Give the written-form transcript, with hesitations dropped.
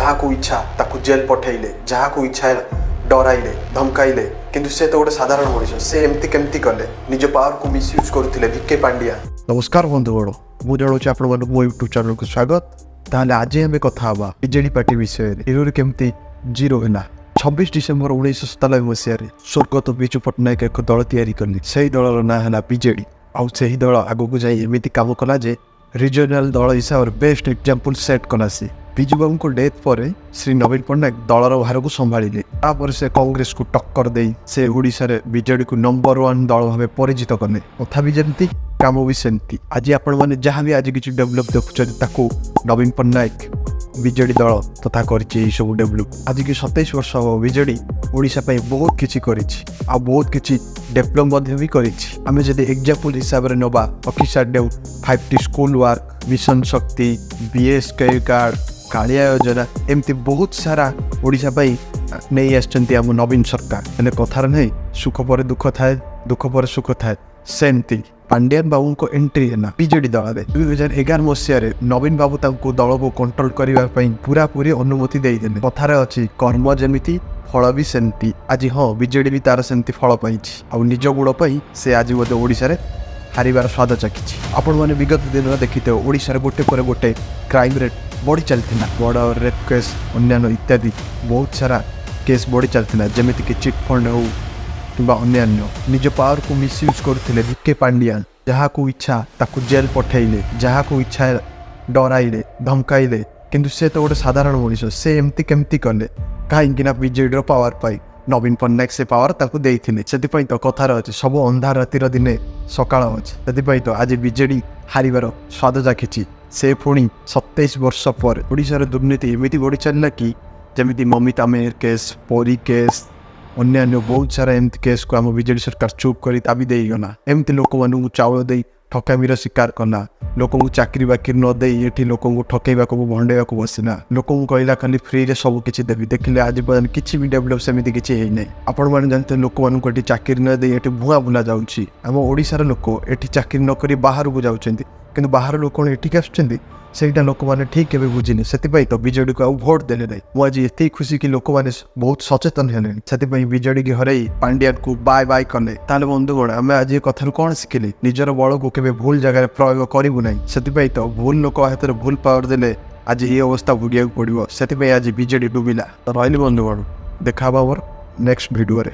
जहाँ को इच्छा ताकू जेल पठेले जहाँ को इच्छा डराइले धमकाइले किंतु से तो गोटे साधारण मनीष से एमती केमती कले निज पावर को मिसयूज करथिले बीके पांडिया। नमस्कार बंधुगण मु जानुछि आपण मानक मो यूट्यूब चैनल को स्वागत। ताले आज हमें कथा हवा बीजेडी पार्टी विषय रे हिरो केमती जीरो हैना। 26 डिसेम्बर 1997 मसीह स्वर्गत बिजू पटनायक एक दल तैयारी कले से दलर ना है बीजेडी। आउ से दल आगक जाई एमिति काम कला जे रिजनल दल हिसाब से बेस्ट एग्जांपल सेट कला से बिजू बाबू को डेथ पर श्री नवीन पटनायक दलर भार को संभाड़े तापर से कांग्रेस को टक्कर दे से ओडिशा रे बीजेडी को नंबर 1 दल भाव परिचित कले। कथा भी जमती काम भी सेमती आज आपण माने जहाँ भी आज किसी डेभलप देखुं नवीन पटनायक बीजेडी दल तथा कर सब डेभलप आज की 27 वर्ष हम बीजेडी ओडिशा बहुत किसी बहुत किसी डेभलप भी करें एग्जांपल हिसाब से नवा अफिसर डेउ 5T school work mission Shakti B S K card Kalia योजना एमती बहुत सारा ओडिशा नहीं आम नवीन सरकार मैंने कथार नहीं सुख पर दुख थाए दुख पर सुख थाए सेमती पांडियान बाबू को एंट्री है बीजेडी दल में 2011 मसीह नवीन बाबू दल को कंट्रोल करने पूरा पूरी अनुमति देदेले। कथार अच्छी कर्म जमीती फल भी सेमती आज हाँ बीजेडी भी तार सेमती फल पाई आ निज गुण से आज बोधे ओडिशा हारिबार स्वाद चाखी। आपण मैंने विगत दिन में देखते ओडिशा गोटे पर गोटे क्राइम रेट बढ़ी चलता बड़ रेप केस अन्य इत्यादि बहुत सारा केस बढ़ी चलता जमीती कि चिट फंड हो कि अन्य निज पावर को मिसयूज करते बीके पांडियान जहाँ को इच्छा ताकू जेल पठेले जहाँ को इच्छा डराइले धमकाइले किंतु से तो गोटे साधारण मनीष से एमती केमती कले कहीं बीजेडी पावर पाई नवीन पटनायक से पावर ताकू देइथिले सेतिपई तो कथार अच्छे सब अंधार रातिर दिने सकाळ अच्छे सेतिपई तो आज बीजेडी हारिबार स्वाद चाखी। से पुणी 27 वर्ष पर ओडिशार दुर्नीति एमती बढ़ी चलला कि जमीती ममिता मेयर केस परी केस अन्य बहुत सारा एमती केस को आम बीजेडी सरकार चुप कर दाबी देगला एमती लोक मानू चाउल दे ठकामीर शिकार कला लोक चाकरी बाकरी न दे ये लोक ठकैवा भंडेवा बसना लोक कहला खाली फ्री रे सब किसी देवी देखिले आज पर्यटन किसी भी डेभलप सेमती किसी है ना। आपण मैंने जानते लोक मानक चाकरी न दे ये भुआ बुला जाऊँगी आम ओडिशार लोक ये चाकरी नक बाहर को जाऊँ कि बाहर लोक एठिक आसुँच सेटा लोक मैंने ठीक है बुझीने से तो बीजेडी को भोट देले ना। मुझे ये खुशी कि लोक मैंने बहुत सचेतन है बीजेडी की हर पांडियान को बाय बाय कले। ताले बंधुगण आम आज ये कथार कौन शिखिले निजर बल को केवे भूल जगह प्रयोग करूँ ना से तो भूल लोक हाथ में भूल पावर देले आज ये अवस्था भोगिया पड़ो से आज बीजेडी डुबिला। तो रही बंधुगण देखा मोर नेक्स्ट भिडियो रे।